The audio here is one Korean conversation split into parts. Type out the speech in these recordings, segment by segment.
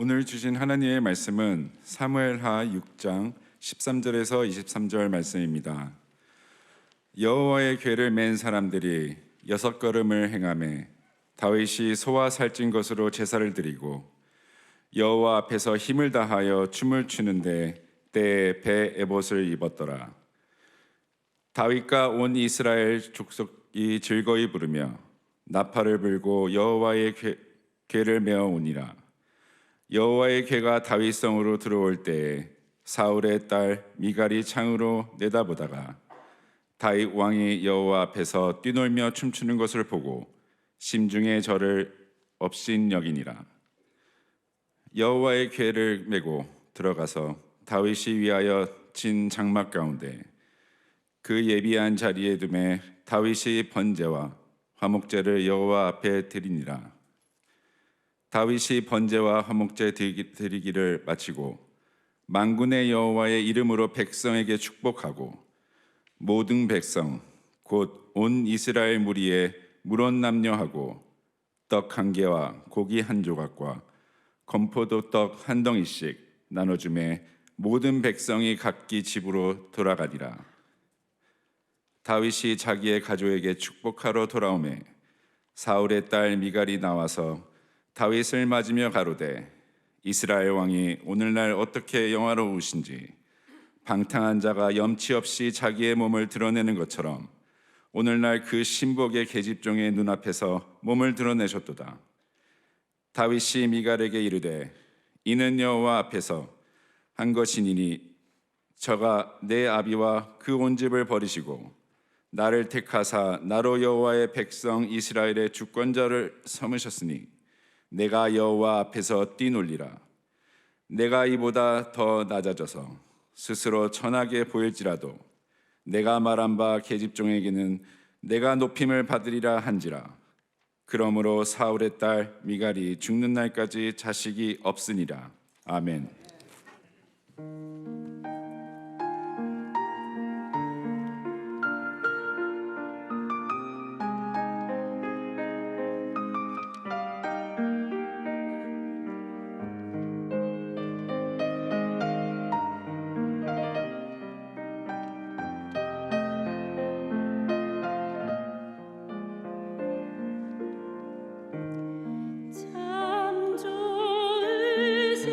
오늘 주신 하나님의 말씀은 사무엘하 6장 13절에서 23절 말씀입니다. 여호와의 궤를 맨 사람들이 6걸음을 행하매 다윗이 소와 살찐 것으로 제사를 드리고 여호와 앞에서 힘을 다하여 춤을 추는데 때에 배 에봇을 입었더라. 다윗과 온 이스라엘 족속이 즐거이 부르며 나팔을 불고 여호와의 궤를 메어 오니라. 여호와의 궤가 다윗성으로 들어올 때에 사울의 딸 미갈이 창으로 내다보다가 다윗 왕이 여호와 앞에서 뛰놀며 춤추는 것을 보고 심중에 저를 업신여기니라. 여호와의 궤를 메고 들어가서 다윗이 위하여 진 장막 가운데 그 예비한 자리에 두매 다윗이 번제와 화목제를 여호와 앞에 드리니라. 다윗이 번제와 화목제 드리기를 마치고 만군의 여호와의 이름으로 백성에게 축복하고 모든 백성 곧 온 이스라엘 무리에 물원 남녀하고 떡 한 개와 고기 한 조각과 건포도 떡 한 덩이씩 나눠주매 모든 백성이 각기 집으로 돌아가니라. 다윗이 자기의 가족에게 축복하러 돌아오매 사울의 딸 미갈이 나와서 다윗을 맞으며 가로되 이스라엘 왕이 오늘날 어떻게 영화로우신지 방탕한 자가 염치 없이 자기의 몸을 드러내는 것처럼 오늘날 그 신복의 계집종의 눈앞에서 몸을 드러내셨도다. 다윗이 미갈에게 이르되 이는 여호와 앞에서 한 것이니니 저가 내 아비와 그 온 집을 버리시고 나를 택하사 나로 여호와의 백성 이스라엘의 주권자를 삼으셨으니 내가 여호와 앞에서 뛰놀리라. 내가 이보다 더 낮아져서 스스로 천하게 보일지라도 내가 말한 바 계집종에게는 내가 높임을 받으리라 한지라. 그러므로 사울의 딸 미갈이 죽는 날까지 자식이 없으니라. 아멘. 참 좋으신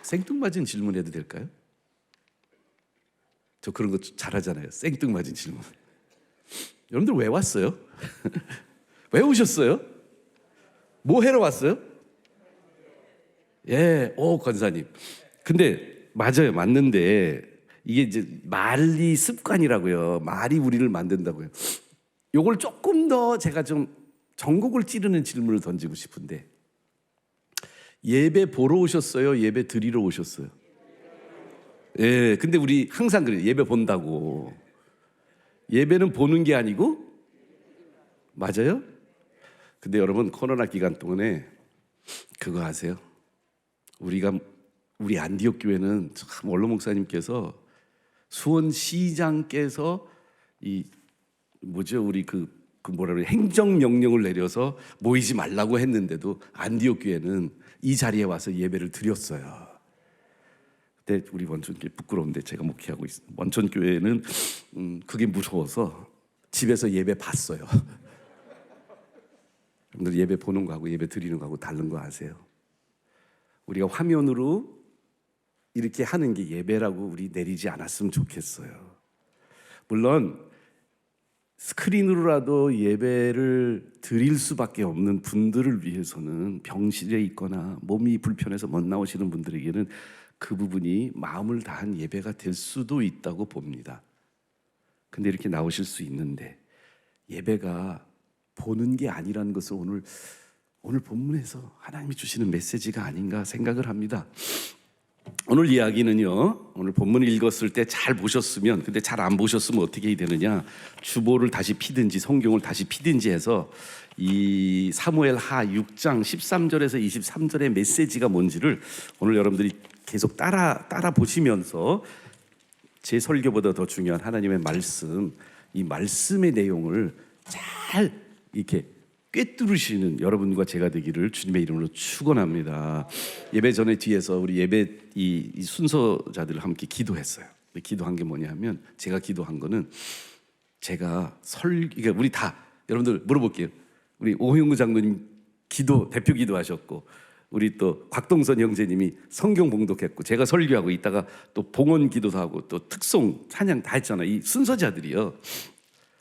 생뚱맞은 질문해도 될까요? 저 그런 거 잘하잖아요. 생뚱맞은 질문. 여러분들 왜 왔어요? 왜 오셨어요? 뭐 해러 왔어요? 예, 권사님. 근데 맞아요, 맞는데 이게 이제 말이 습관이라고요. 말이 우리를 만든다고요. 요걸 조금 더 제가 좀 전곡을 찌르는 질문을 던지고 싶은데, 예배 보러 오셨어요? 예배 드리러 오셨어요? 예, 근데 우리 항상 그래요. 예배 본다고. 예배는 보는 게 아니고, 맞아요? 근데 여러분, 코로나 기간 동안에 그거 아세요? 우리 안디옥 교회는 참 원로 목사님께서 수원시장께서 우리 뭐라 그래, 행정명령을 내려서 모이지 말라고 했는데도 안디옥 교회는 이 자리에 와서 예배를 드렸어요. 그때 우리 원천교회 부끄러운데 제가 목회하고 있어요. 원천교회는 그게 무서워서 집에서 예배 봤어요. 여러분들 예배 보는 거하고 예배 드리는 거하고 다른 거 아세요? 우리가 화면으로 이렇게 하는 게 예배라고 우리 내리지 않았으면 좋겠어요. 물론 스크린으로라도 예배를 드릴 수밖에 없는 분들을 위해서는, 병실에 있거나 몸이 불편해서 못 나오시는 분들에게는 그 부분이 마음을 다한 예배가 될 수도 있다고 봅니다. 근데 이렇게 나오실 수 있는데 예배가 보는 게 아니라는 것을 오늘 본문에서 하나님이 주시는 메시지가 아닌가 생각을 합니다. 오늘 이야기는요, 오늘 본문을 읽었을 때 잘 보셨으면, 근데 잘 안 보셨으면 어떻게 해야 되느냐, 주보를 다시 피든지 성경을 다시 피든지 해서 이 사무엘하 6장 13절에서 23절의 메시지가 뭔지를 오늘 여러분들이 계속 따라 보시면서 제 설교보다 더 중요한 하나님의 말씀, 이 말씀의 내용을 잘 이렇게 꿰뚫으시는 여러분과 제가 되기를 주님의 이름으로 축원합니다. 예배 전에 뒤에서 우리 예배 이 순서자들 함께 기도했어요. 기도한 게 뭐냐면, 제가 기도한 거는 그러니까 우리 다 여러분들 물어볼게요. 우리 오형구 장로님 대표 기도하셨고, 우리 또 곽동선 형제님이 성경 봉독했고, 제가 설교하고 있다가 또 봉헌 기도도 하고 또 특송 찬양 다 했잖아요. 이 순서자들이요.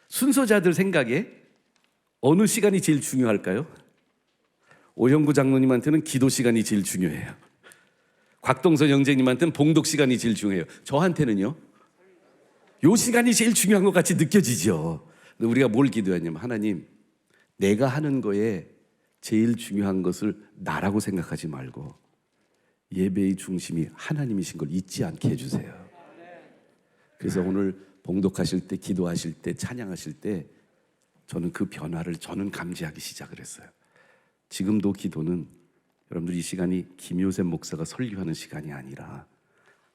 순서자들 생각에 어느 시간이 제일 중요할까요? 오형구 장로님한테는 기도 시간이 제일 중요해요. 곽동선 형제님한테는 봉독 시간이 제일 중요해요. 저한테는요, 요 시간이 제일 중요한 것 같이 느껴지죠. 우리가 뭘 기도했냐면, 하나님, 내가 하는 거에 제일 중요한 것을 나라고 생각하지 말고 예배의 중심이 하나님이신 걸 잊지 않게 해주세요. 그래서 오늘 봉독하실 때, 기도하실 때, 찬양하실 때 저는 그 변화를 감지하기 시작을 했어요. 지금도 기도는 여러분들 이 시간이 김효셉 목사가 설교하는 시간이 아니라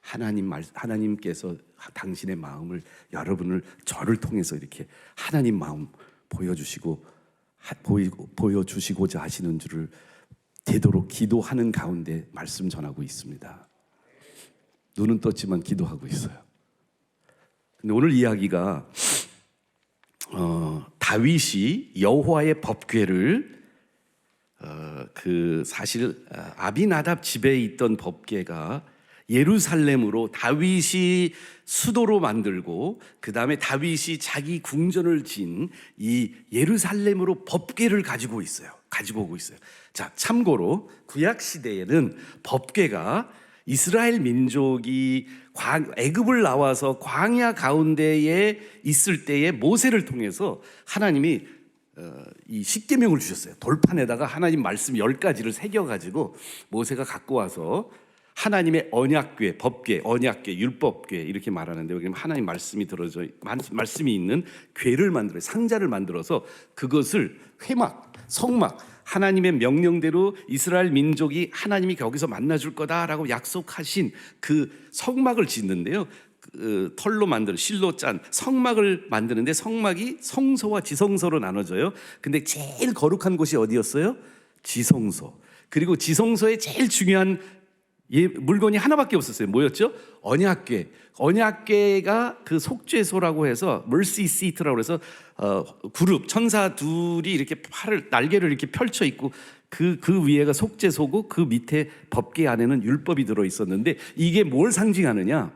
하나님께서 당신의 마음을, 저를 통해서 이렇게 하나님 마음 보여주시고자 하시는 줄을 되도록 기도하는 가운데 말씀 전하고 있습니다. 눈은 떴지만 기도하고 있어요. 근데 오늘 이야기가 다윗이 여호와의 법궤를 사실 아비나답 집에 있던 법궤가 예루살렘으로 다윗이 수도로 만들고, 그 다음에 다윗이 자기 궁전을 진 이 예루살렘으로 법궤를 가지고 오고 있어요. 자, 참고로 구약 시대에는 법궤가 이스라엘 민족이 애굽을 나와서 광야 가운데에 있을 때에 모세를 통해서 하나님이 이 십계명을 주셨어요. 돌판에다가 하나님 말씀 10가지를 새겨가지고 모세가 갖고 와서 하나님의 언약궤, 법궤, 언약궤, 율법궤 이렇게 말하는데, 여기 하나님 말씀이 말씀이 있는 궤를 만들어요. 상자를 만들어서 그것을 성막, 하나님의 명령대로 이스라엘 민족이 하나님이 거기서 만나줄 거다라고 약속하신 그 성막을 짓는데요. 털로 만든 실로 짠 성막을 만드는데, 성막이 성소와 지성소로 나눠져요. 근데 제일 거룩한 곳이 어디였어요? 지성소. 그리고 지성소의 제일 중요한 물건이 하나밖에 없었어요. 뭐였죠? 언약궤. 언약궤가 그 속죄소라고 해서 mercy seat라고 해서 그룹 천사 둘이 이렇게 날개를 이렇게 펼쳐 있고 그 위에가 속죄소고 그 밑에 법궤 안에는 율법이 들어 있었는데 이게 뭘 상징하느냐?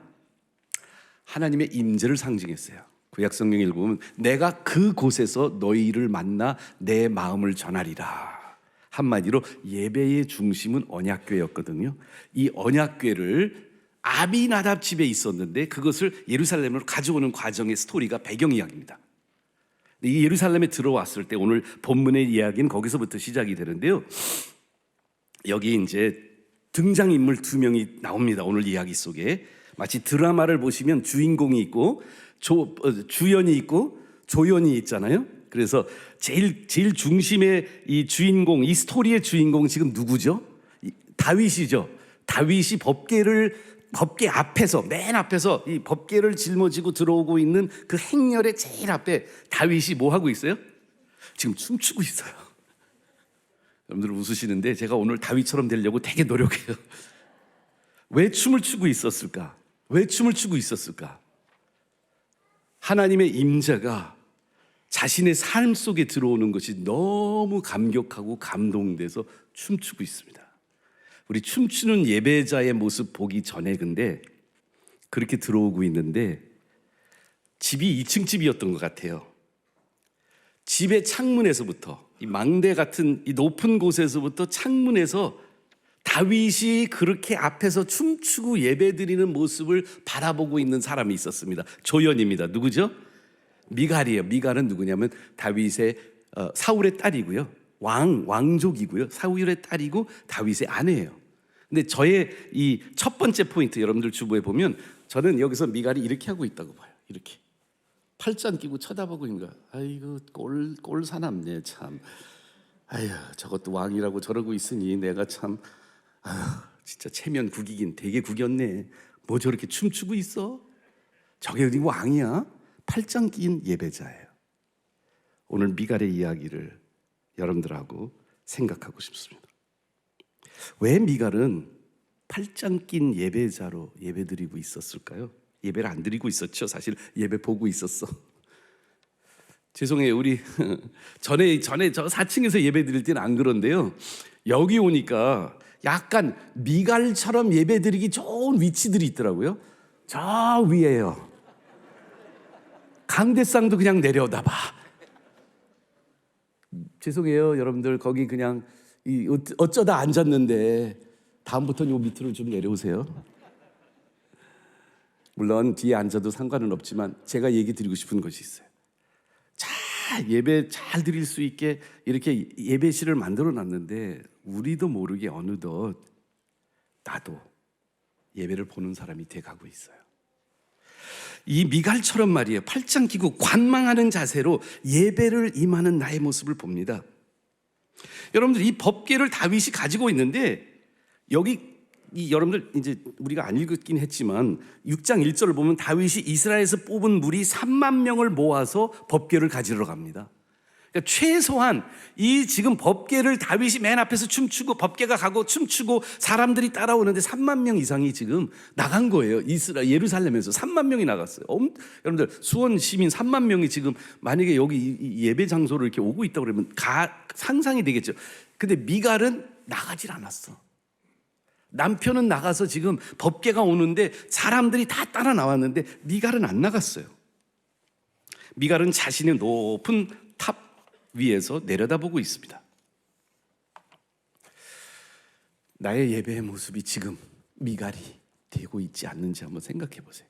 하나님의 임재를 상징했어요. 구약 성경 읽으면 내가 그곳에서 너희를 만나 내 마음을 전하리라. 한마디로 예배의 중심은 언약궤였거든요. 이 언약궤를 아비나답 집에 있었는데 그것을 예루살렘으로 가져오는 과정의 스토리가 배경 이야기입니다. 이 예루살렘에 들어왔을 때 오늘 본문의 이야기는 거기서부터 시작이 되는데요. 여기 이제 등장인물 2명이 나옵니다. 오늘 이야기 속에 마치 드라마를 보시면 주인공이 있고 주연이 있고 조연이 있잖아요. 그래서 제일 중심의 이 주인공, 이 스토리의 주인공 지금 누구죠? 다윗이죠. 다윗이 법궤 앞에서, 맨 앞에서 이 법궤를 짊어지고 들어오고 있는 그 행렬의 제일 앞에 다윗이 뭐 하고 있어요? 지금 춤추고 있어요. 여러분들 웃으시는데 제가 오늘 다윗처럼 되려고 되게 노력해요. 왜 춤을 추고 있었을까? 왜 춤을 추고 있었을까? 하나님의 임재가 자신의 삶 속에 들어오는 것이 너무 감격하고 감동돼서 춤추고 있습니다. 우리 춤추는 예배자의 모습 보기 전에 근데 그렇게 들어오고 있는데 집이 2층 집이었던 것 같아요. 집의 창문에서부터 이 망대 같은 이 높은 곳에서부터 창문에서 다윗이 그렇게 앞에서 춤추고 예배드리는 모습을 바라보고 있는 사람이 있었습니다. 조연입니다. 누구죠? 미갈이에요. 미갈은 누구냐면 다윗의 사울의 딸이고요. 왕족이고요. 사울의 딸이고 다윗의 아내예요. 근데 저의 이 첫 번째 포인트 여러분들 주보에 보면 저는 여기서 미갈이 이렇게 하고 있다고 봐요. 이렇게 팔짱 끼고 쳐다보고 있는 거야. 아이고 꼴 사납네 참. 아휴 저것도 왕이라고 저러고 있으니 내가 참 아휴 진짜 체면 구기긴 되게 구겼네. 뭐 저렇게 춤추고 있어? 저게 어디 왕이야? 팔짱 낀 예배자예요. 오늘 미갈의 이야기를 여러분들하고 생각하고 싶습니다. 왜 미갈은 팔짱 낀 예배자로 예배드리고 있었을까요? 예배를 안 드리고 있었죠. 사실 예배 보고 있었어. 죄송해요. 우리 전에 저 4층에서 예배 드릴 때는 안 그런데요. 여기 오니까 약간 미갈처럼 예배 드리기 좋은 위치들이 있더라고요. 저 위에요. 강대상도 그냥 내려다봐. 죄송해요. 여러분들 거기 그냥 어쩌다 앉았는데 다음부터는 요 밑으로 좀 내려오세요. 물론 뒤에 앉아도 상관은 없지만 제가 얘기 드리고 싶은 것이 있어요. 예배 잘 드릴 수 있게 이렇게 예배실을 만들어 놨는데 우리도 모르게 어느덧 나도 예배를 보는 사람이 돼가고 있어요. 이 미갈처럼 말이에요. 팔짱 끼고 관망하는 자세로 예배를 임하는 나의 모습을 봅니다. 여러분들 이 법궤를 다윗이 가지고 있는데 여기 여러분들 이제 우리가 안 읽었긴 했지만 6장 1절을 보면 다윗이 이스라엘에서 뽑은 무리 3만 명을 모아서 법궤를 가지러 갑니다. 그러니까 최소한 이 지금 법궤를 다윗이 맨 앞에서 춤추고 법궤가 가고 춤추고 사람들이 따라오는데 3만 명 이상이 지금 나간 거예요. 예루살렘에서 3만 명이 나갔어요. 여러분들 수원 시민 3만 명이 지금 만약에 여기 예배 장소로 이렇게 오고 있다고 그러면 상상이 되겠죠. 근데 미갈은 나가질 않았어. 남편은 나가서 지금 법궤가 오는데 사람들이 다 따라 나왔는데 미갈은 안 나갔어요. 미갈은 자신의 높은 탑 위에서 내려다보고 있습니다. 나의 예배의 모습이 지금 미갈이 되고 있지 않는지 한번 생각해 보세요.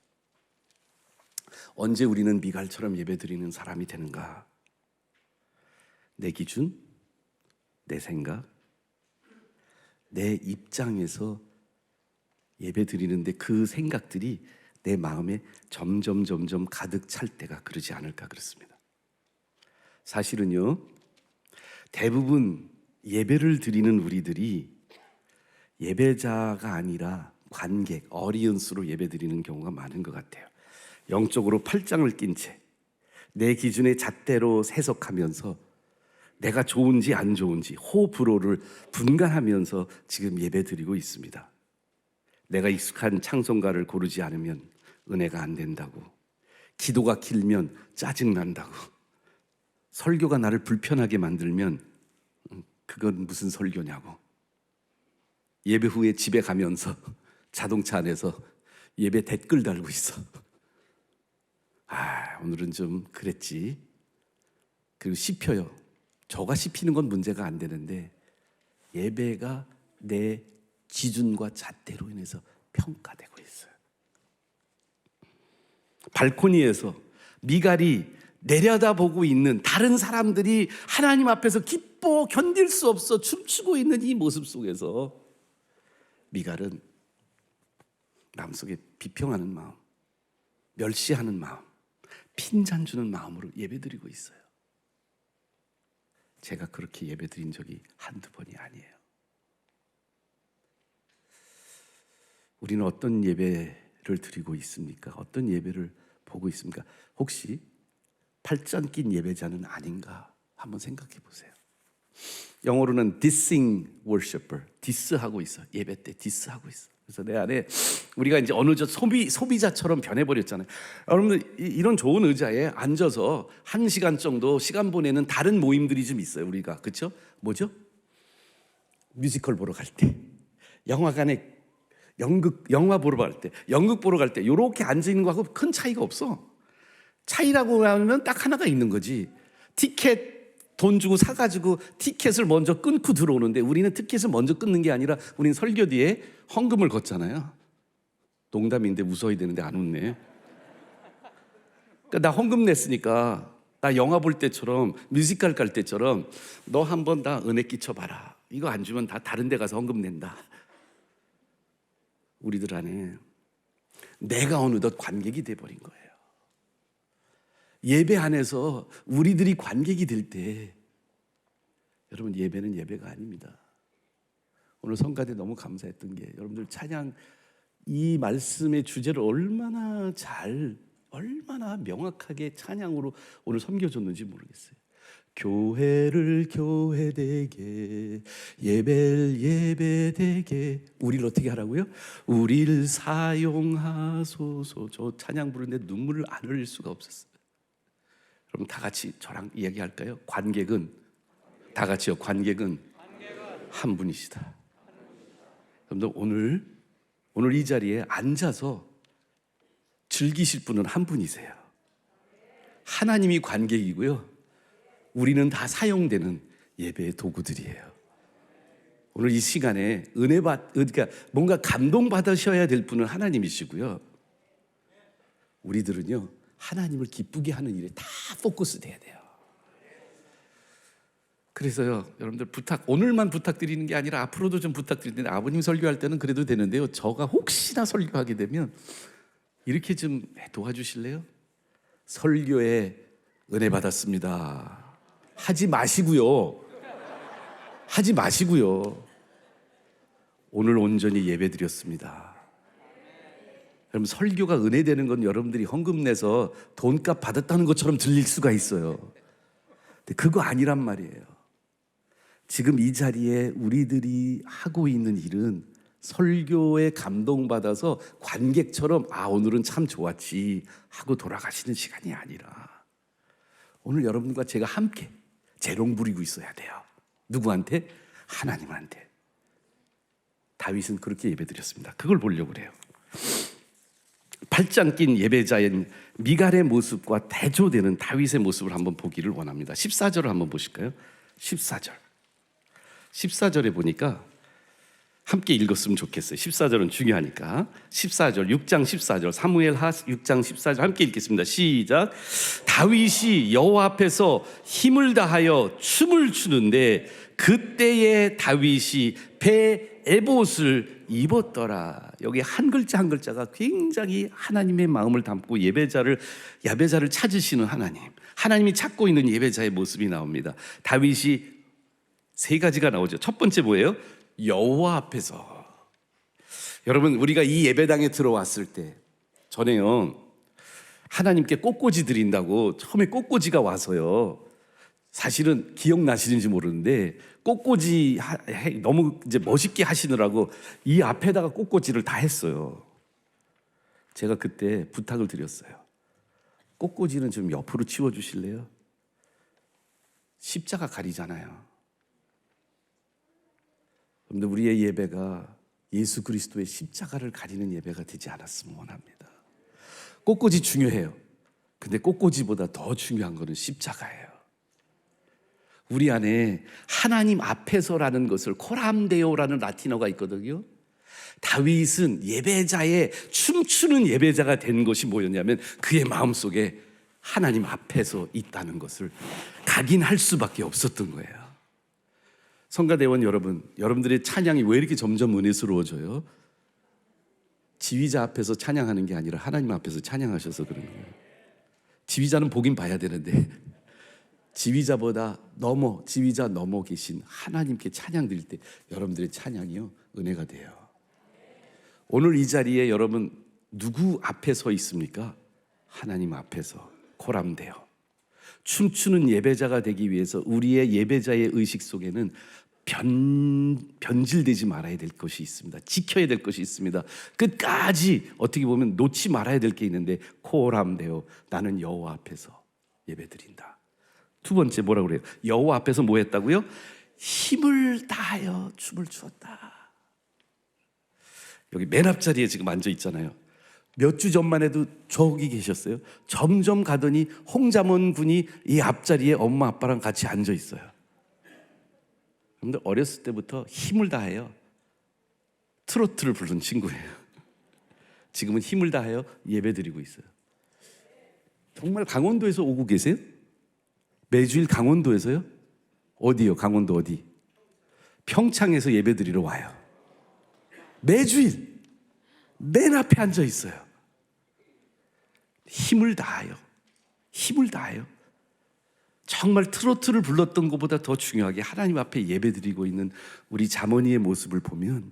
언제 우리는 미갈처럼 예배드리는 사람이 되는가? 내 기준, 내 생각, 내 입장에서 예배드리는데 그 생각들이 내 마음에 점점 가득 찰 때가 그러지 않을까 그렇습니다. 사실은요, 대부분 예배를 드리는 우리들이 예배자가 아니라 관객, 어리언스로 예배 드리는 경우가 많은 것 같아요. 영적으로 팔짱을 낀 채 내 기준의 잣대로 해석하면서 내가 좋은지 안 좋은지 호불호를 분간하면서 지금 예배 드리고 있습니다. 내가 익숙한 찬송가를 고르지 않으면 은혜가 안 된다고, 기도가 길면 짜증난다고, 설교가 나를 불편하게 만들면 그건 무슨 설교냐고. 예배 후에 집에 가면서 자동차 안에서 예배 댓글 달고 있어. 오늘은 좀 그랬지. 그리고 씹혀요. 저가 씹히는 건 문제가 안 되는데 예배가 내 기준과 잣대로 인해서 평가되고 있어요. 발코니에서 미갈이 내려다보고 있는 다른 사람들이 하나님 앞에서 기뻐 견딜 수 없어 춤추고 있는 이 모습 속에서 미갈은 마음속에 비평하는 마음, 멸시하는 마음, 핀잔 주는 마음으로 예배드리고 있어요. 제가 그렇게 예배드린 적이 한두 번이 아니에요. 우리는 어떤 예배를 드리고 있습니까? 어떤 예배를 보고 있습니까? 혹시 팔짱 낀 예배자는 아닌가 한번 생각해 보세요. 영어로는 dissing worshiper, 디스하고 있어. 예배 때 디스하고 있어. 그래서 내 안에 우리가 이제 어느 저 소비자처럼 변해버렸잖아요. 여러분들 이런 좋은 의자에 앉아서 1시간 정도 시간 보내는 다른 모임들이 좀 있어요. 우리가 그렇죠? 뭐죠? 뮤지컬 보러 갈 때, 영화관에 영화 보러 갈 때, 연극 보러 갈 때 이렇게 앉아 있는 거하고 큰 차이가 없어. 차이라고 하면 딱 하나가 있는 거지. 티켓 돈 주고 사가지고 티켓을 먼저 끊고 들어오는데 우리는 티켓을 먼저 끊는 게 아니라 우리는 설교 뒤에 헌금을 걷잖아요. 농담인데 웃어야 되는데 안 웃네. 그러니까 나 헌금 냈으니까 나 영화 볼 때처럼 뮤지컬 갈 때처럼 너 한번 다 은혜 끼쳐봐라. 이거 안 주면 다 다른 데 가서 헌금 낸다. 우리들 안에 내가 어느덧 관객이 돼버린 거예요. 예배 안에서 우리들이 관객이 될 때 여러분 예배는 예배가 아닙니다. 오늘 성가대 너무 감사했던 게 여러분들 찬양 이 말씀의 주제를 얼마나 명확하게 찬양으로 오늘 섬겨줬는지 모르겠어요. 교회를 교회되게 예배를 예배되게 우리를 어떻게 하라고요? 우리를 사용하소서. 저 찬양 부르는데 눈물을 안 흘릴 수가 없었어요. 그럼 다 같이 저랑 이야기할까요? 관객은 다 같이요. 관객은 한 분이시다. 여러분들 오늘 이 자리에 앉아서 즐기실 분은 한 분이세요. 하나님이 관객이고요. 우리는 다 사용되는 예배의 도구들이에요. 오늘 이 시간에 그러니까 뭔가 감동 받으셔야 될 분은 하나님이시고요. 우리들은요. 하나님을 기쁘게 하는 일에 다 포커스 돼야 돼요. 그래서요, 여러분들 오늘만 부탁드리는 게 아니라 앞으로도 좀 부탁드리는데 아버님 설교할 때는 그래도 되는데요. 저가 혹시나 설교하게 되면 이렇게 좀 도와주실래요? 설교에 은혜 받았습니다. 하지 마시고요. 오늘 온전히 예배드렸습니다. 여러분 설교가 은혜되는 건 여러분들이 헌금 내서 돈값 받았다는 것처럼 들릴 수가 있어요. 근데 그거 아니란 말이에요. 지금 이 자리에 우리들이 하고 있는 일은 설교에 감동받아서 관객처럼 오늘은 참 좋았지 하고 돌아가시는 시간이 아니라 오늘 여러분과 제가 함께 재롱 부리고 있어야 돼요. 누구한테? 하나님한테. 다윗은 그렇게 예배드렸습니다. 그걸 보려고 그래요. 팔짱 낀 예배자인 미갈의 모습과 대조되는 다윗의 모습을 한번 보기를 원합니다. 14절을 한번 보실까요? 14절에 보니까 함께 읽었으면 좋겠어요. 14절은 중요하니까. 14절, 6장 14절, 사무엘하 6장 14절 함께 읽겠습니다. 시작. 다윗이 여호와 앞에서 힘을 다하여 춤을 추는데 그때에 다윗이 배 에봇을 입었더라. 여기 한 글자 한 글자가 굉장히 하나님의 마음을 담고 예배자를 찾으시는 하나님이 찾고 있는 예배자의 모습이 나옵니다. 다윗이 3가지가 나오죠. 첫 번째 뭐예요? 여호와 앞에서. 여러분 우리가 이 예배당에 들어왔을 때 전에요 하나님께 꽃꽂이 드린다고 처음에 꽃꽂이가 와서요 사실은 기억나시는지 모르는데 꽃꽂이 너무 이제 멋있게 하시느라고 이 앞에다가 꽃꽂이를 다 했어요. 제가 그때 부탁을 드렸어요. 꽃꽂이는 좀 옆으로 치워주실래요? 십자가 가리잖아요. 그런데 우리의 예배가 예수 그리스도의 십자가를 가리는 예배가 되지 않았으면 원합니다. 꽃꽂이 중요해요. 근데 꽃꽂이보다 더 중요한 것은 십자가예요. 우리 안에 하나님 앞에서라는 것을 코람데오라는 라틴어가 있거든요. 다윗은 예배자의 춤추는 예배자가 된 것이 뭐였냐면 그의 마음속에 하나님 앞에서 있다는 것을 각인할 수밖에 없었던 거예요. 성가대원 여러분, 여러분들의 찬양이 왜 이렇게 점점 은혜스러워져요? 지휘자 앞에서 찬양하는 게 아니라 하나님 앞에서 찬양하셔서 그런 거예요. 지휘자는 보긴 봐야 되는데 지휘자 넘어 계신 하나님께 찬양 드릴 때 여러분들의 찬양이요 은혜가 돼요. 오늘 이 자리에 여러분 누구 앞에 서 있습니까? 하나님 앞에서 코람데오 춤추는 예배자가 되기 위해서 우리의 예배자의 의식 속에는 변질되지 말아야 될 것이 있습니다. 지켜야 될 것이 있습니다. 끝까지 어떻게 보면 놓지 말아야 될 게 있는데 코람데오 나는 여호와 앞에서 예배드린다. 두 번째 뭐라고 그래요? 여호와 앞에서 뭐 했다고요? 힘을 다하여 춤을 추었다. 여기 맨 앞자리에 지금 앉아 있잖아요. 몇 주 전만 해도 저기 계셨어요. 점점 가더니 홍자몬 군이 이 앞자리에 엄마 아빠랑 같이 앉아 있어요. 그런데 어렸을 때부터 힘을 다하여 트로트를 부른 친구예요. 지금은 힘을 다하여 예배드리고 있어요. 정말 강원도에서 오고 계세요? 매주일 강원도에서요? 어디요? 강원도 어디? 평창에서 예배드리러 와요. 매주일 맨 앞에 앉아 있어요. 힘을 다하여 정말 트로트를 불렀던 것보다 더 중요하게 하나님 앞에 예배드리고 있는 우리 자모니의 모습을 보면,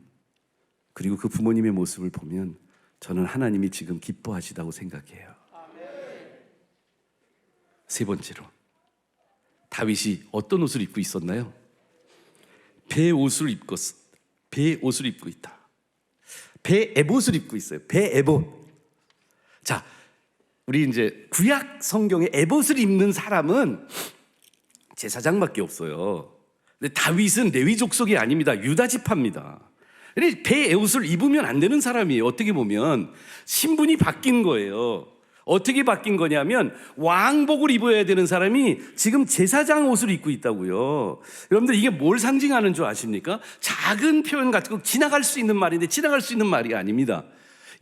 그리고 그 부모님의 모습을 보면 저는 하나님이 지금 기뻐하시다고 생각해요. 세 번째로 다윗이 어떤 옷을 입고 있었나요? 배 옷을 입고 있다. 배 에봇을 입고 있어요. 배 에봇. 자, 우리 이제 구약 성경에 에봇을 입는 사람은 제사장밖에 없어요. 근데 다윗은 레위 족속이 아닙니다. 유다 지파입니다. 배 에봇을 입으면 안 되는 사람이에요. 어떻게 보면 신분이 바뀐 거예요. 어떻게 바뀐 거냐면 왕복을 입어야 되는 사람이 지금 제사장 옷을 입고 있다고요. 여러분들 이게 뭘 상징하는 줄 아십니까? 작은 표현 같은 거 지나갈 수 있는 말인데 지나갈 수 있는 말이 아닙니다.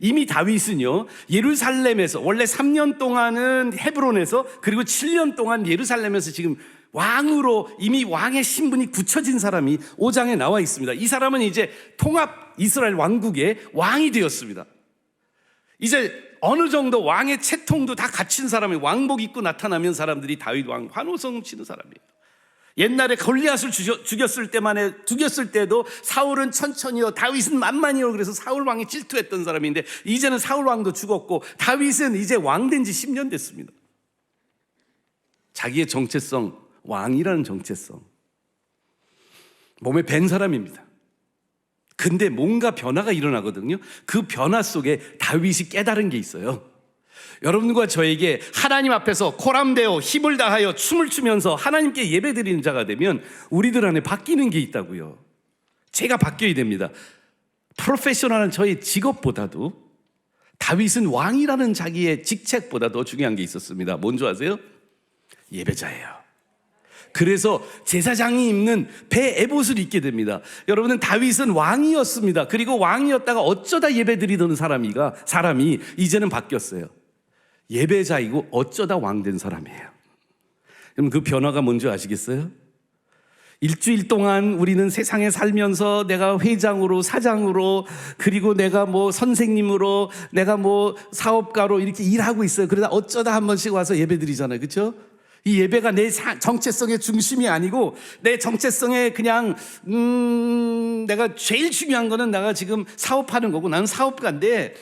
이미 다윗은요 예루살렘에서 원래 3년 동안은 헤브론에서 그리고 7년 동안 예루살렘에서 지금 왕으로 이미 왕의 신분이 굳혀진 사람이 5장에 나와 있습니다. 이 사람은 이제 통합 이스라엘 왕국의 왕이 되었습니다. 이제 어느 정도 왕의 채통도 다 갖춘 사람이 왕복 입고 나타나면 사람들이 다윗 왕 환호성 치는 사람이에요. 옛날에 골리앗을 죽였을 때도 사울은 천천히요 다윗은 만만히요 그래서 사울 왕이 질투했던 사람인데 이제는 사울 왕도 죽었고 다윗은 이제 왕 된 지 10년 됐습니다. 자기의 정체성, 왕이라는 정체성 몸에 밴 사람입니다. 근데 뭔가 변화가 일어나거든요. 그 변화 속에 다윗이 깨달은 게 있어요. 여러분과 저에게 하나님 앞에서 코람데오 힘을 다하여 춤을 추면서 하나님께 예배드리는 자가 되면 우리들 안에 바뀌는 게 있다고요. 제가 바뀌어야 됩니다. 프로페셔널한 저의 직업보다도 다윗은 왕이라는 자기의 직책보다 더 중요한 게 있었습니다. 뭔지 아세요? 예배자예요. 그래서 제사장이 입는 배 에봇을 입게 됩니다. 여러분은 다윗은 왕이었습니다. 그리고 왕이었다가 어쩌다 예배드리던 사람이 이제는 바뀌었어요. 예배자이고 어쩌다 왕 된 사람이에요. 그럼 그 변화가 뭔지 아시겠어요? 일주일 동안 우리는 세상에 살면서 내가 회장으로 사장으로 그리고 내가 뭐 선생님으로 내가 뭐 사업가로 이렇게 일하고 있어요. 그러다 어쩌다 한 번씩 와서 예배드리잖아요. 그렇죠? 이 예배가 내 정체성의 중심이 아니고 내 정체성의 그냥 내가 제일 중요한 거는 내가 지금 사업하는 거고 나는 사업가인데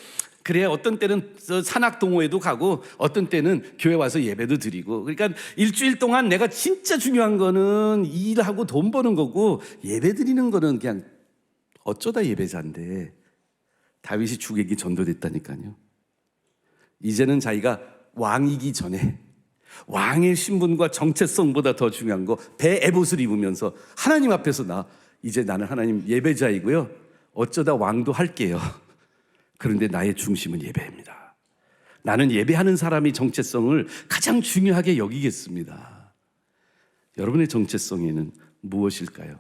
그래 어떤 때는 산악동호회도 가고 어떤 때는 교회 와서 예배도 드리고 그러니까 일주일 동안 내가 진짜 중요한 거는 일하고 돈 버는 거고 예배 드리는 거는 그냥 어쩌다 예배자인데 다윗이 죽에게 전도됐다니까요. 이제는 자기가 왕이기 전에 왕의 신분과 정체성보다 더 중요한 거 배 에봇을 입으면서 하나님 앞에서 나 이제 나는 하나님 예배자이고요. 어쩌다 왕도 할게요. 그런데 나의 중심은 예배입니다. 나는 예배하는 사람이 정체성을 가장 중요하게 여기겠습니다. 여러분의 정체성에는 무엇일까요?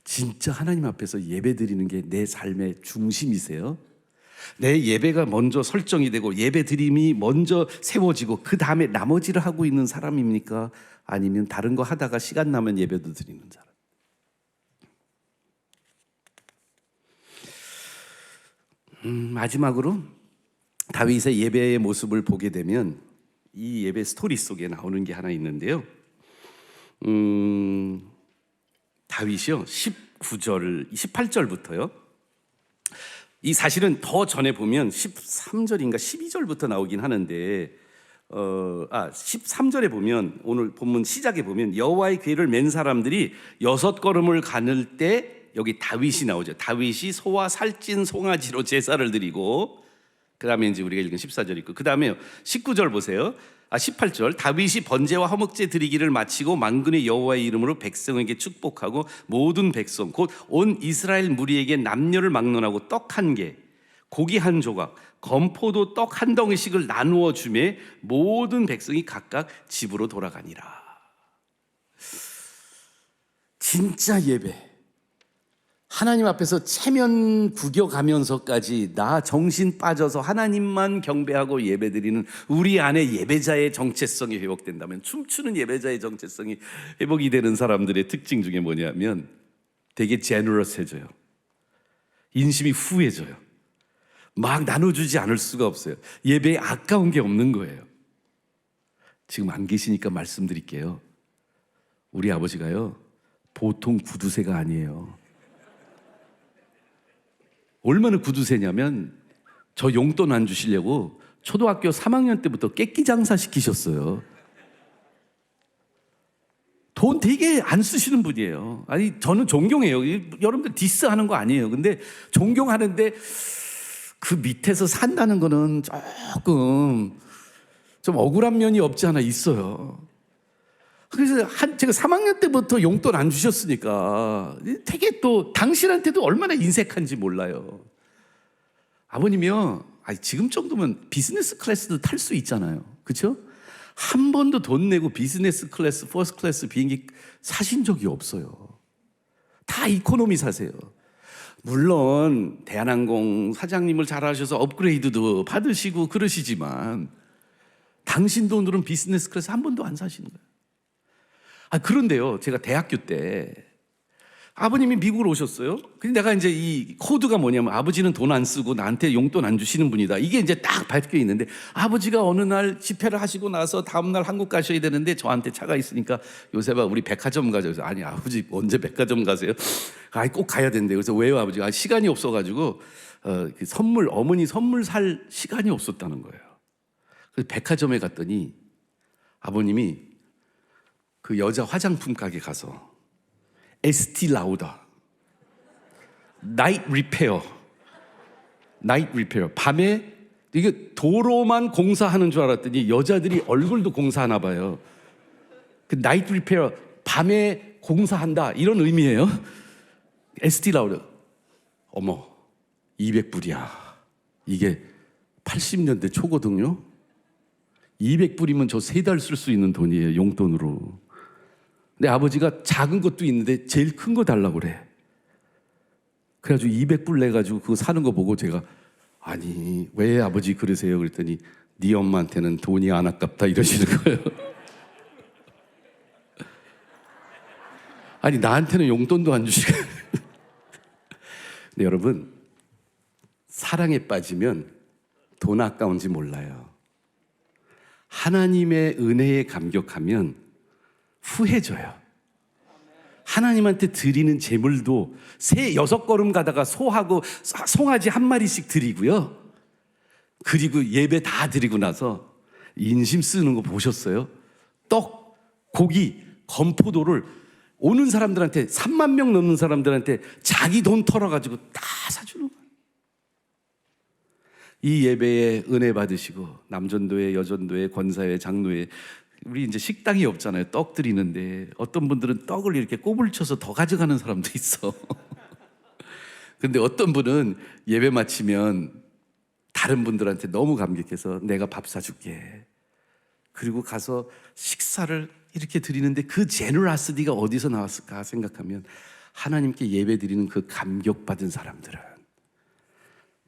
진짜 하나님 앞에서 예배드리는 게 내 삶의 중심이세요? 내 예배가 먼저 설정이 되고 예배드림이 먼저 세워지고 그 다음에 나머지를 하고 있는 사람입니까? 아니면 다른 거 하다가 시간 나면 예배도 드리는 사람? 마지막으로 다윗의 예배의 모습을 보게 되면 이 예배 스토리 속에 나오는 게 하나 있는데요. 다윗이요 19절, 18절부터요. 이 사실은 더 전에 보면 13절인가 12절부터 나오긴 하는데 13절에 보면 오늘 본문 시작에 보면 여호와의 궤를 맨 사람들이 6걸음을 가늘 때 여기 다윗이 나오죠. 다윗이 소와 살찐 송아지로 제사를 드리고 그 다음에 이제 우리가 읽은 14절 있고 그 다음에 19절 보세요. 18절 다윗이 번제와 화목제 드리기를 마치고 만군의 여호와의 이름으로 백성에게 축복하고 모든 백성 곧 온 이스라엘 무리에게 남녀를 막론하고 떡 한 개, 고기 한 조각, 건포도 떡 한 덩이씩을 나누어 주매 모든 백성이 각각 집으로 돌아가니라. 진짜 예배, 하나님 앞에서 체면 구겨가면서까지 나 정신 빠져서 하나님만 경배하고 예배드리는 우리 안에 예배자의 정체성이 회복된다면, 춤추는 예배자의 정체성이 회복이 되는 사람들의 특징 중에 뭐냐면 되게 제너러스해져요. 인심이 후해져요. 막 나눠주지 않을 수가 없어요. 예배에 아까운 게 없는 거예요. 지금 안 계시니까 말씀드릴게요. 우리 아버지가요 보통 구두쇠가 아니에요. 얼마나 구두쇠냐면 저 용돈 안 주시려고 초등학교 3학년 때부터 깨끼 장사 시키셨어요. 돈 되게 안 쓰시는 분이에요. 아니 저는 존경해요. 여러분들 디스하는 거 아니에요. 근데 존경하는데 그 밑에서 산다는 거는 조금 좀 억울한 면이 없지 않아 있어요. 그래서 제가 3학년 때부터 용돈 안 주셨으니까 되게 또 당신한테도 얼마나 인색한지 몰라요. 아버님이요, 지금 정도면 비즈니스 클래스도 탈 수 있잖아요. 그렇죠? 한 번도 돈 내고 비즈니스 클래스, 퍼스트 클래스 비행기 사신 적이 없어요. 다 이코노미 사세요. 물론 대한항공 사장님을 잘 아셔서 업그레이드도 받으시고 그러시지만 당신 돈으로는 비즈니스 클래스 한 번도 안 사시는 거예요. 그런데요, 제가 대학교 때 아버님이 미국으로 오셨어요. 근데 내가 이제 이 코드가 뭐냐면 아버지는 돈 안 쓰고 나한테 용돈 안 주시는 분이다. 이게 이제 딱 밝혀 있는데 아버지가 어느 날 집회를 하시고 나서 다음날 한국 가셔야 되는데 저한테 차가 있으니까 요새봐 우리 백화점 가자. 그래서 아니 아버지 언제 백화점 가세요? 꼭 가야 된대요. 그래서 왜요 아버지가? 시간이 없어가지고 그 선물, 어머니 선물 살 시간이 없었다는 거예요. 그래서 백화점에 갔더니 아버님이 그 여자 화장품 가게 가서 에스티 라우다 나이트 리페어 밤에 이게 도로만 공사하는 줄 알았더니 여자들이 얼굴도 공사하나 봐요. 그 나이트 리페어 밤에 공사한다 이런 의미예요. 에스티 라우다 어머 200불이야. 이게 80년대 초거든요. 200불이면 저 3달 쓸 수 있는 돈이에요. 용돈으로. 근데 아버지가 작은 것도 있는데 제일 큰 거 달라고 그래. 그래가지고 200불 내가지고 그거 사는 거 보고 제가 아니 왜 아버지 그러세요? 그랬더니 네 엄마한테는 돈이 안 아깝다 이러시는 거예요. 아니 나한테는 용돈도 안 주시고. 근데 여러분 사랑에 빠지면 돈 아까운지 몰라요. 하나님의 은혜에 감격하면 후해져요. 하나님한테 드리는 제물도 새 6걸음 가다가 소하고 송아지 한 마리씩 드리고요. 그리고 예배 다 드리고 나서 인심 쓰는 거 보셨어요? 떡, 고기, 건포도를 오는 사람들한테 3만 명 넘는 사람들한테 자기 돈 털어가지고 다 사주는 거예요. 이 예배에 은혜 받으시고 남전도회, 여전도회, 권사회, 장로회 우리 이제 식당이 없잖아요. 떡 드리는데 어떤 분들은 떡을 이렇게 꼽을 쳐서 더 가져가는 사람도 있어. 근데 어떤 분은 예배 마치면 다른 분들한테 너무 감격해서 내가 밥 사줄게. 그리고 가서 식사를 이렇게 드리는데 그 제너러시티가 어디서 나왔을까 생각하면 하나님께 예배 드리는 그 감격받은 사람들은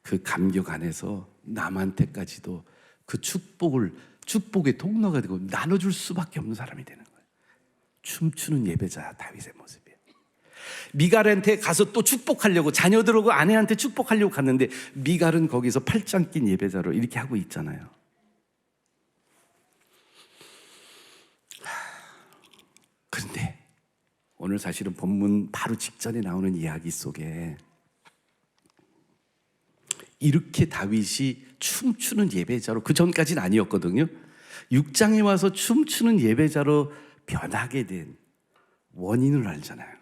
그 감격 안에서 남한테까지도 그 축복의 통로가 되고 나눠줄 수밖에 없는 사람이 되는 거예요. 춤추는 예배자 다윗의 모습이에요. 미갈한테 가서 또 축복하려고 자녀들하고 아내한테 축복하려고 갔는데 미갈은 거기서 팔짱 낀 예배자로 이렇게 하고 있잖아요. 그런데 오늘 사실은 본문 바로 직전에 나오는 이야기 속에 이렇게 다윗이 춤추는 예배자로, 그 전까지는 아니었거든요. 6장에 와서 춤추는 예배자로 변하게 된 원인을 알잖아요.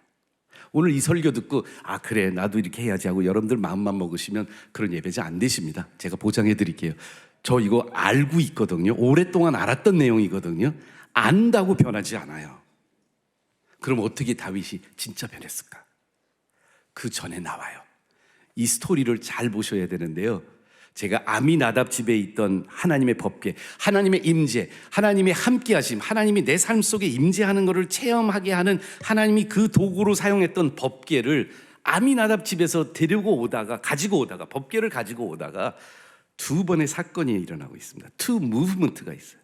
오늘 이 설교 듣고 아 그래 나도 이렇게 해야지 하고 여러분들 마음만 먹으시면 그런 예배자 안 되십니다. 제가 보장해 드릴게요. 저 이거 알고 있거든요. 오랫동안 알았던 내용이거든요. 안다고 변하지 않아요. 그럼 어떻게 다윗이 진짜 변했을까? 그 전에 나와요. 이 스토리를 잘 보셔야 되는데요. 제가 아미나답 집에 있던 하나님의 법궤, 하나님의 임재, 하나님의 함께하심, 하나님이 내 삶 속에 임재하는 것을 체험하게 하는 하나님이 그 도구로 사용했던 법궤를 아미나답 집에서 가지고 오다가 법궤를 가지고 오다가 두 번의 사건이 일어나고 있습니다. 투 무브먼트가 있어요.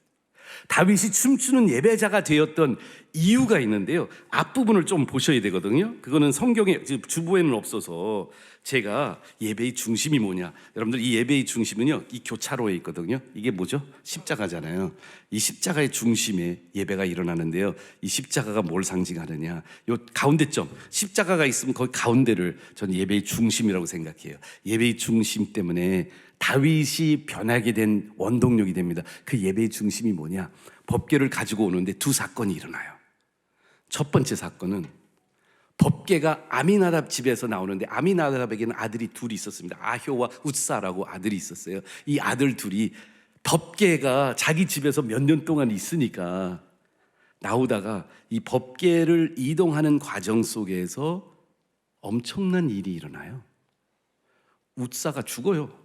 다윗이 춤추는 예배자가 되었던 이유가 있는데요. 앞부분을 좀 보셔야 되거든요. 그거는 성경에 주보에는 없어서 제가 예배의 중심이 뭐냐. 여러분들 이 예배의 중심은요. 이 교차로에 있거든요. 이게 뭐죠? 십자가잖아요. 이 십자가의 중심에 예배가 일어나는데요. 이 십자가가 뭘 상징하느냐. 요 가운데점 십자가가 있으면 거기 가운데를 저는 예배의 중심이라고 생각해요. 예배의 중심 때문에 다윗이 변하게 된 원동력이 됩니다. 그 예배의 중심이 뭐냐? 법궤를 가지고 오는데 두 사건이 일어나요. 첫 번째 사건은 법궤가 아미나답 집에서 나오는데 아미나답에게는 아들이 둘이 있었습니다. 아효와 웃사라고 아들이 있었어요. 이 아들 둘이 법궤가 자기 집에서 몇 년 동안 있으니까 나오다가 이 법궤를 이동하는 과정 속에서 엄청난 일이 일어나요. 웃사가 죽어요.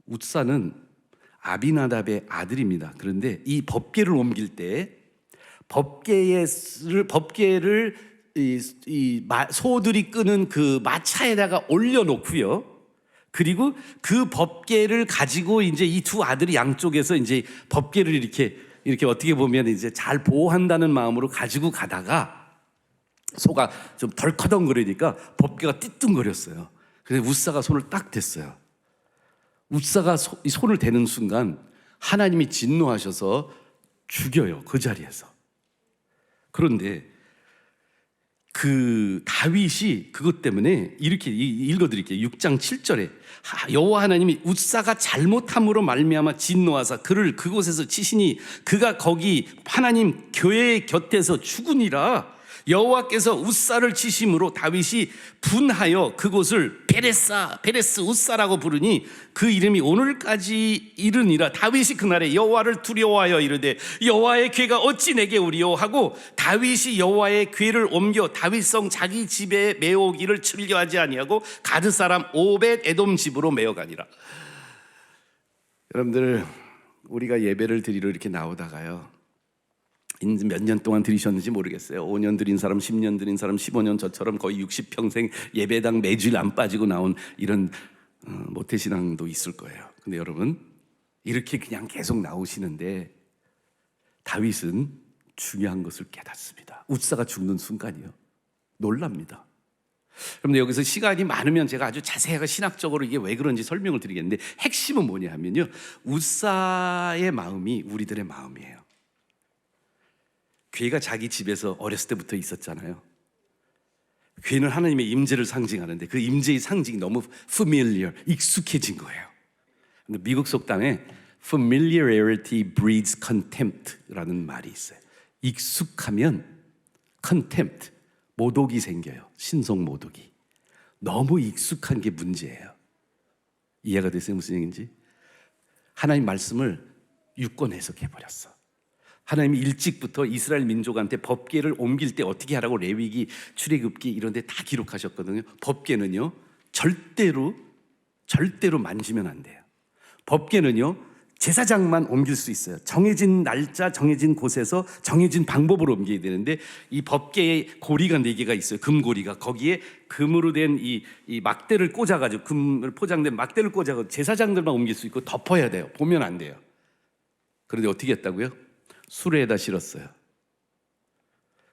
웃사는 아비나답의 아들입니다. 그런데 이 법궤를 옮길 때 법궤를 소들이 끄는 그 마차에다가 올려놓고요. 그리고 그 법궤를 가지고 이제 이 두 아들이 양쪽에서 이제 법궤를 이렇게 어떻게 보면 이제 잘 보호한다는 마음으로 가지고 가다가 소가 좀 덜커덩거리니까 법궤가 띠뚱거렸어요. 그래서 웃사가 손을 딱 댔어요. 웃사가 손을 대는 순간 하나님이 진노하셔서 죽여요. 그 자리에서. 그런데 그 다윗이 그것 때문에 이렇게 읽어드릴게요. 6장 7절에 여호와 하나님이 웃사가 잘못함으로 말미암아 진노하사 그를 그곳에서 치시니 그가 거기 하나님 교회 곁에서 죽으니라. 여호와께서 웃사를 치심으로 다윗이 분하여 그곳을 베레스 웃사라고 부르니 그 이름이 오늘까지 이르니라. 다윗이 그날에 여호와를 두려워하여 이르되 여호와의 궤가 어찌 내게 오리요 하고 다윗이 여호와의 궤를 옮겨 다윗성 자기 집에 메어오기를 즐겨하지 아니하고 가드 사람 오벳 에돔 집으로 메어가니라. 여러분들 우리가 예배를 드리러 이렇게 나오다가요, 몇 년 동안 들이셨는지 모르겠어요. 5년 드린 사람, 10년 드린 사람, 15년, 저처럼 거의 60평생 예배당 매주일 안 빠지고 나온 이런 모태신앙도 있을 거예요. 근데 여러분 이렇게 그냥 계속 나오시는데 다윗은 중요한 것을 깨닫습니다. 웃사가 죽는 순간이요, 놀랍니다. 그런데 여기서 시간이 많으면 제가 아주 자세하게 신학적으로 이게 왜 그런지 설명을 드리겠는데 핵심은 뭐냐 하면요, 웃사의 마음이 우리들의 마음이에요. 궤가 자기 집에서 어렸을 때부터 있었잖아요. 궤는 하나님의 임재를 상징하는데 그 임재의 상징이 너무 familiar, 익숙해진 거예요. 근데 미국 속담에 familiarity breeds contempt라는 말이 있어요. 익숙하면 contempt, 모독이 생겨요. 신성 모독이. 너무 익숙한 게 문제예요. 이해가 되세요? 무슨 얘기인지? 하나님 말씀을 유권 해석해버렸어. 하나님이 일찍부터 이스라엘 민족한테 법궤를 옮길 때 어떻게 하라고 레위기, 출애굽기 이런 데 다 기록하셨거든요. 법궤는요, 절대로 만지면 안 돼요. 법궤는요, 제사장만 옮길 수 있어요. 정해진 날짜, 정해진 곳에서 정해진 방법으로 옮겨야 되는데, 이 법궤의 고리가 4개가 있어요. 금고리가. 거기에 금으로 된 이 막대를 꽂아가지고, 금을 포장된 막대를 꽂아가지고 제사장들만 옮길 수 있고 덮어야 돼요. 보면 안 돼요. 그런데 어떻게 했다고요? 수레에다 실었어요.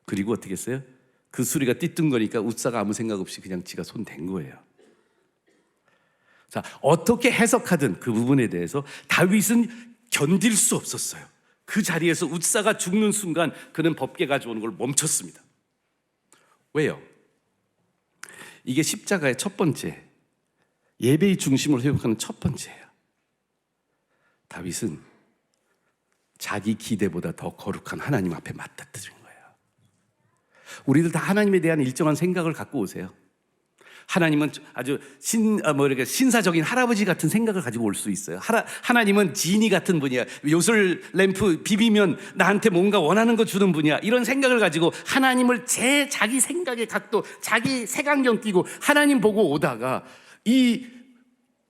그리고 어떻게 했어요? 그 수레가 띠뚱거니까 웃사가 아무 생각 없이 그냥 지가 손 댄 거예요. 자, 어떻게 해석하든 그 부분에 대해서 다윗은 견딜 수 없었어요. 그 자리에서 웃사가 죽는 순간 그는 법궤 가져오는 걸 멈췄습니다. 왜요? 이게 십자가의 첫 번째, 예배의 중심을 회복하는 첫 번째예요. 다윗은 자기 기대보다 더 거룩한 하나님 앞에 맞닥뜨린 거예요. 우리들 다 하나님에 대한 일정한 생각을 갖고 오세요. 하나님은 아주 신사적인 할아버지 같은 생각을 가지고 올 수 있어요. 하나님은 지니 같은 분이야. 요술 램프 비비면 나한테 뭔가 원하는 거 주는 분이야. 이런 생각을 가지고 하나님을 자기 생각의 각도, 자기 색안경 끼고 하나님 보고 오다가 이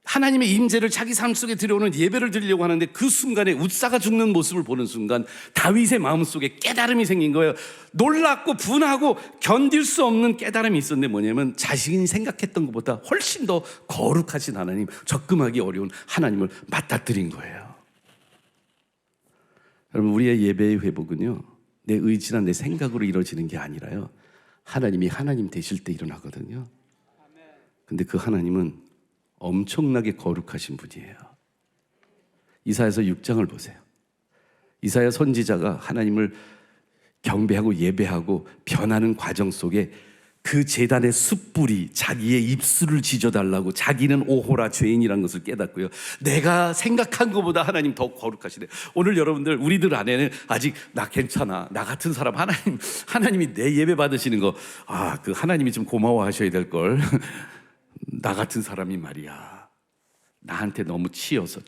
하나님의 임재를 자기 삶 속에 들여오는 예배를 드리려고 하는데 그 순간에 웃사가 죽는 모습을 보는 순간 다윗의 마음속에 깨달음이 생긴 거예요. 놀랍고 분하고 견딜 수 없는 깨달음이 있었는데 뭐냐면 자신이 생각했던 것보다 훨씬 더 거룩하신 하나님, 접근하기 어려운 하나님을 맞닥뜨린 거예요. 여러분, 우리의 예배의 회복은요, 내 의지나 내 생각으로 이루어지는 게 아니라요, 하나님이 하나님 되실 때 일어나거든요. 근데 그 하나님은 엄청나게 거룩하신 분이에요. 이사야서 6장을 보세요. 이사야 선지자가 하나님을 경배하고 예배하고 변하는 과정 속에 그 제단의 숯불이 자기의 입술을 지져달라고, 자기는 오호라 죄인이라는 것을 깨닫고요, 내가 생각한 것보다 하나님 더 거룩하시네. 오늘 여러분들, 우리들 안에는 아직 나 괜찮아, 나 같은 사람, 하나님이 내 예배 받으시는 거, 그 하나님이 좀 고마워하셔야 될걸. 나 같은 사람이 말이야, 나한테 너무 취해서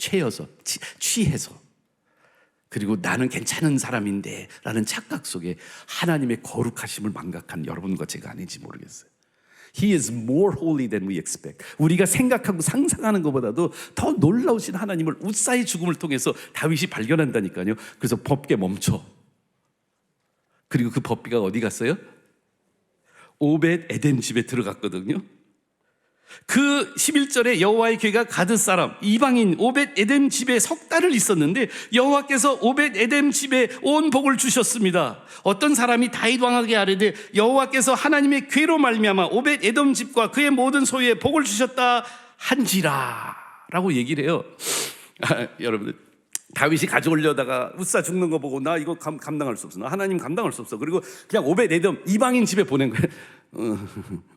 그리고 나는 괜찮은 사람인데 라는 착각 속에 하나님의 거룩하심을 망각한 여러분과 제가 아닌지 모르겠어요. He is more holy than we expect. 우리가 생각하고 상상하는 것보다도 더 놀라우신 하나님을 웃사의 죽음을 통해서 다윗이 발견한다니까요. 그래서 법궤 멈춰. 그리고 그 법궤가 어디 갔어요? 오벳 에덴 집에 들어갔거든요. 그 11절에 여호와의 궤가 가드 사람 이방인 오벳 에덴 집에 석 달을 있었는데 여호와께서 오벳 에덴 집에 온 복을 주셨습니다. 어떤 사람이 다윗 왕에게 아뢰되 여호와께서 하나님의 궤로 말미암아 오벳 에돔 집과 그의 모든 소유에 복을 주셨다 한지라 라고 얘기를 해요. 여러분들, 다윗이 가져오려다가 웃사 죽는 거 보고 나 이거 감당할 수 없어, 나 하나님 감당할 수 없어. 그리고 그냥 오벳 에돔 이방인 집에 보낸 거예요.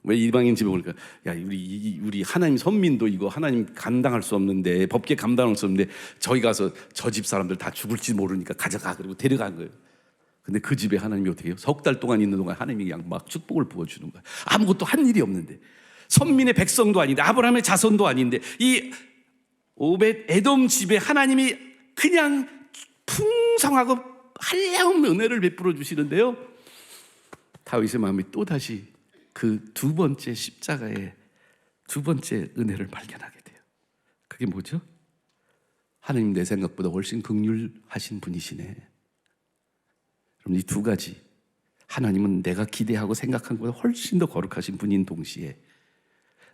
왜 이방인 집에 보니까, 야, 우리 하나님 선민도 이거 하나님 감당할 수 없는데, 법궤 감당할 수 없는데 저희 가서 저 집 사람들 다 죽을지 모르니까 가져가. 그리고 데려간 거예요. 근데 그 집에 하나님이 어떻게 해요? 석 달 동안 있는 동안 하나님이 그냥 막 축복을 부어주는 거예요. 아무것도 한 일이 없는데, 선민의 백성도 아닌데, 아브라함의 자손도 아닌데, 이 오벳 에돔 집에 하나님이 그냥 풍성하고 한량한 은혜를 베풀어 주시는데요, 다윗의 마음이 또다시 그 두 번째 십자가의 두 번째 은혜를 발견하게 돼요. 그게 뭐죠? 하나님 내 생각보다 훨씬 긍휼하신 분이시네. 그럼 이 두 가지, 하나님은 내가 기대하고 생각한 것보다 훨씬 더 거룩하신 분인 동시에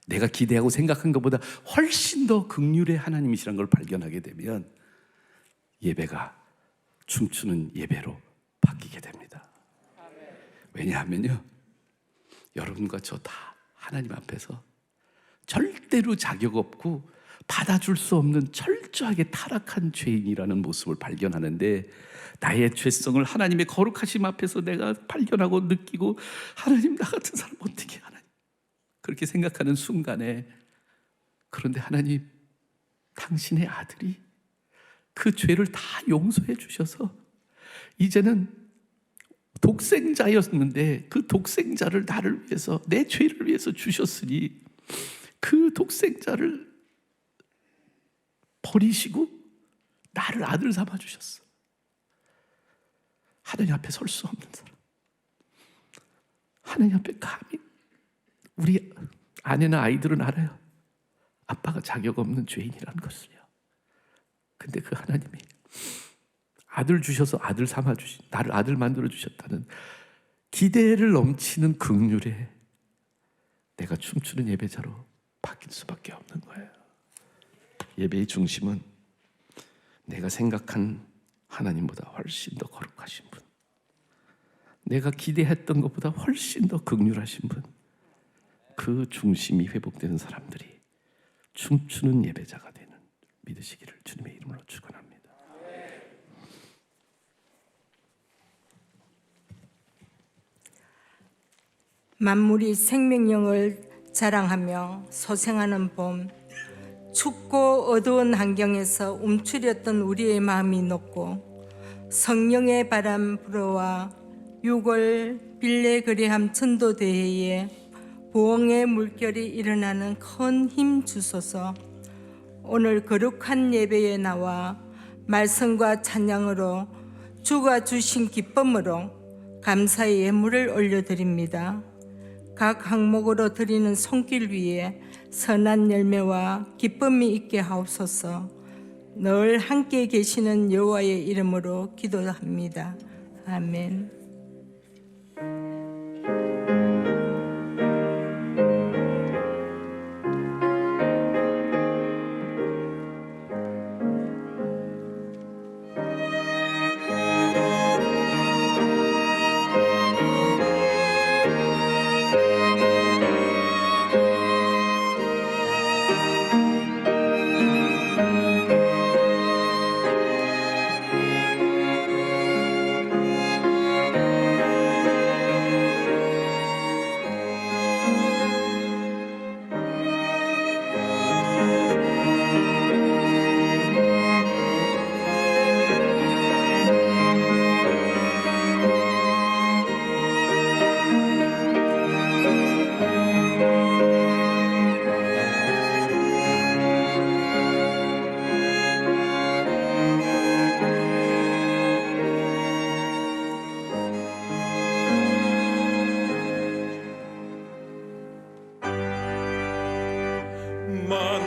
내가 기대하고 생각한 것보다 훨씬 더 긍휼의 하나님이시라는 걸 발견하게 되면 예배가 춤추는 예배로 바뀌게 됩니다. 왜냐하면요, 여러분과 저 다 하나님 앞에서 절대로 자격 없고 받아줄 수 없는 철저하게 타락한 죄인이라는 모습을 발견하는데, 나의 죄성을 하나님의 거룩하심 앞에서 내가 발견하고 느끼고, 하나님 나 같은 사람 어떻게 하나님, 그렇게 생각하는 순간에, 그런데 하나님 당신의 아들이 그 죄를 다 용서해 주셔서 이제는 독생자였는데 그 독생자를 나를 위해서, 내 죄를 위해서 주셨으니 그 독생자를 버리시고 나를 아들 삼아 주셨어. 하나님 앞에 설 수 없는 사람, 하나님 앞에 감히, 우리 아내나 아이들은 알아요. 아빠가 자격 없는 죄인이라는 것을요. 근데 그 하나님이 아들 주셔서 아들 삼아 주신, 나를 아들 만들어 주셨다는 기대를 넘치는 긍휼에 내가 춤추는 예배자로 바뀔 수밖에 없는 거예요. 예배의 중심은 내가 생각한 하나님보다 훨씬 더 거룩하신 분, 내가 기대했던 것보다 훨씬 더 긍휼하신 분, 그 중심이 회복되는 사람들이 춤추는 예배자가 되는 믿으시기를 주님의 이름으로 축원합니다. 만물이 생명력을 자랑하며 소생하는 봄, 춥고 어두운 환경에서 움츠렸던 우리의 마음이 녹고 성령의 바람 불어와 6월 빌레 그레함 전도대회에 부흥의 물결이 일어나는 큰 힘 주소서. 오늘 거룩한 예배에 나와 말씀과 찬양으로 주가 주신 기쁨으로 감사의 예물을 올려드립니다. 각 항목으로 드리는 손길 위에 선한 열매와 기쁨이 있게 하옵소서. 늘 함께 계시는 여호와의 이름으로 기도합니다. 아멘. 다만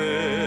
내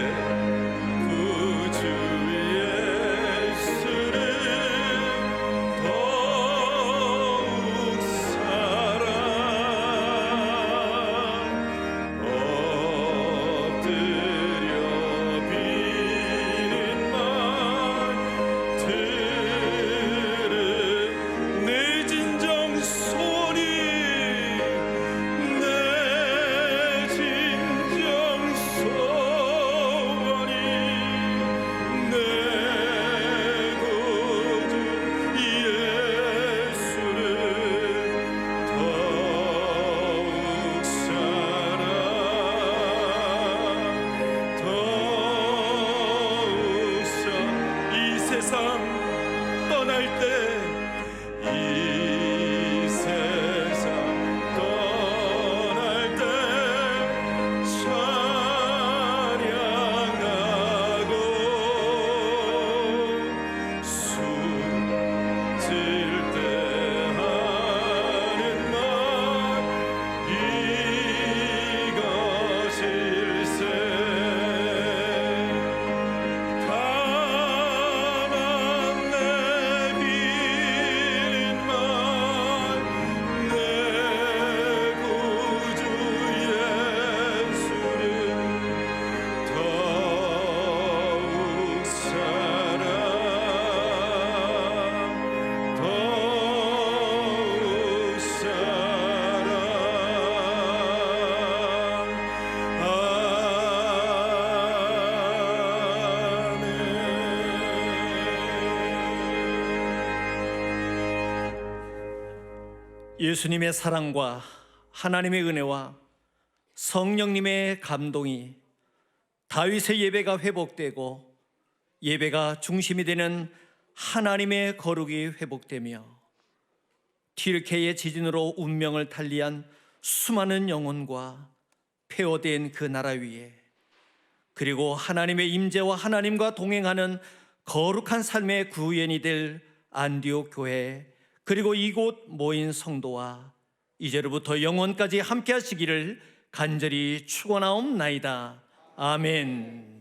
예수님의 사랑과 하나님의 은혜와 성령님의 감동이 다윗의 예배가 회복되고 예배가 중심이 되는 하나님의 거룩이 회복되며 튀르케의 지진으로 운명을 달리한 수많은 영혼과 폐허된 그 나라 위에, 그리고 하나님의 임재와 하나님과 동행하는 거룩한 삶의 구현이 될 안디옥 교회, 그리고 이곳 모인 성도와 이제로부터 영원까지 함께 하시기를 간절히 축원하옵나이다. 아멘.